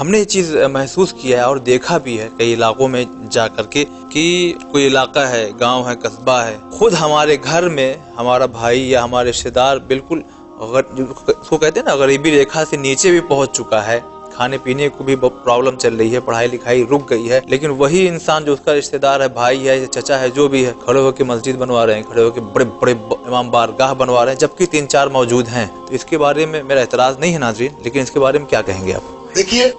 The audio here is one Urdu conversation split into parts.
ہم نے یہ چیز محسوس کیا ہے اور دیکھا بھی ہے کئی علاقوں میں جا کر کے کہ کوئی علاقہ ہے، گاؤں ہے، قصبہ ہے، خود ہمارے گھر میں ہمارا بھائی یا ہمارے رشتے دار بالکل اس کو کہتے ہیں نا غریبی ریکھا سے نیچے بھی پہنچ چکا ہے، کھانے پینے کو بھی پرابلم چل رہی ہے، پڑھائی لکھائی رک گئی ہے، لیکن وہی انسان جو اس کا رشتے دار ہے، بھائی ہے، چچا ہے، جو بھی ہے، کھڑے ہو کے مسجد بنوا رہے ہیں، کھڑے ہو کے بڑے بڑے امام بارگاہ بنوا رہے ہیں، جبکہ 3-4 موجود ہیں. تو اس کے بارے میں میرا اعتراض نہیں ہے ناظرین، لیکن اس کے بارے میں کیا کہیں گے آپ؟ دیکھیے،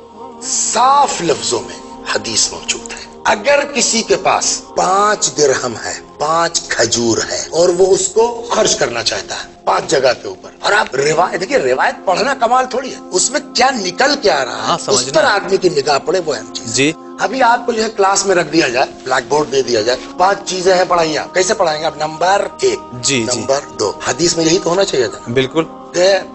صاف لفظوں میں حدیث موجود ہے، اگر کسی کے پاس 5 درہم ہے، 5 کھجور ہے، اور وہ اس کو خرچ کرنا چاہتا ہے 5 جگہ کے اوپر، اور آپ روایت دیکھیے، روایت پڑھنا کمال تھوڑی ہے، اس میں کیا نکل کے آ رہا ہے اس پر آدمی کی نگاہ پڑے، وہ اہم چیز جی. ابھی آپ کو جو ہے کلاس میں رکھ دیا جائے، بلیک بورڈ دے دیا جائے، 5 چیزیں ہیں پڑھائیے، آپ کیسے پڑھائیں گے؟ آپ نمبر 1، جی نمبر 2، حدیث میں یہی تو ہونا چاہیے تھا. بالکل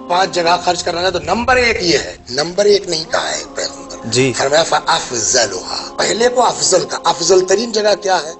5 جگہ خرچ کرنا ہے تو نمبر 1 یہ ہے، نمبر 1 نہیں کہا ہے پیغمبر جی. فرمایا فَأَفْضَلُهَا، پہلے کو افضل کا، افضل ترین جگہ کیا ہے؟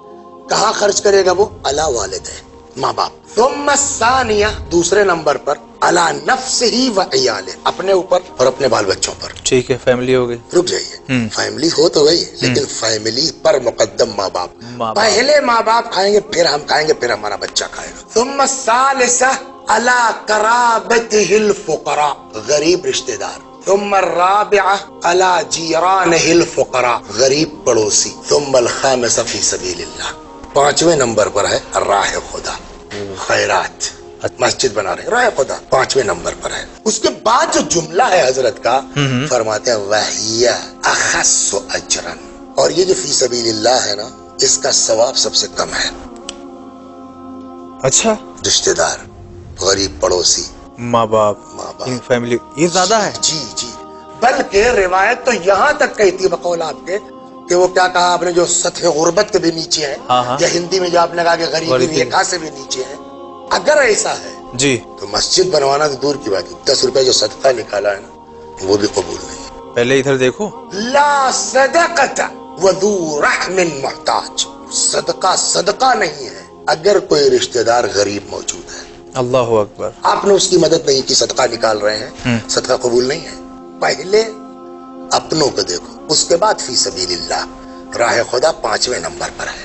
کہاں خرچ کرے گا وہ؟ علی والدہ، ماں باپ. ثم الثانیہ، دوسرے نمبر پر علی نفسہ و عیالہ، اپنے اوپر اور اپنے بال بچوں پر. ٹھیک ہے، فیملی ہو گئی. رک جائیے، فیملی ہو تو گئی، لیکن فیملی پر مقدم ماں باپ. پہلے ماں باپ کھائیں گے، پھر ہم کھائیں گے، پھر ہمارا بچہ کھائے گا. ثم الثالثہ علی قرابتہ الفقراء، غریب رشتہ دار. ثم الرابعہ علی جیرانہ الفقراء، غریب پڑوسی. ثم الخامسہ فی سبیل اللہ، 5ویں نمبر پر ہے راہ خدا، خیرات، مسجد بنا رہے، راہ خدا 5ویں نمبر پر ہے. اس کے بعد جو جملہ ہے حضرت کا، فرماتے ہیں وَهِيَ أَخَصُّ أَجْرًا، اور یہ جو فی سبیل اللہ ہے نا، اس کا ثواب سب سے کم ہے. اچھا، رشتہ دار، غریب پڑوسی، ماں باپ، فیملی، یہ زیادہ ہے. جی جی، بلکہ روایت تو یہاں تک کہتی ہے بقول آپ کے کہ وہ کیا کہا آپ نے، جو سطح غربت کے بھی نیچے ہے، یا ہندی میں جو آپ نے کہا کہ غریبی ریکھا سے بھی نیچے ہے، اگر ایسا ہے جی تو مسجد بنوانا تو دور کی بات ہے، 10 روپے جو صدقہ نکالا ہے نا، وہ بھی قبول نہیں. پہلے ادھر دیکھو، لا صدقۃ وذو رحم محتاج، صدقہ نہیں ہے اگر کوئی رشتہ دار غریب موجود ہے. اللہ اکبر. آپ نے اس کی مدد نہیں کی، صدقہ نکال رہے ہیں، صدقہ قبول نہیں ہے. پہلے اپنوں کو دیکھو، اس کے بعد فی سبیل اللہ، راہ خدا 5ویں نمبر پر ہے.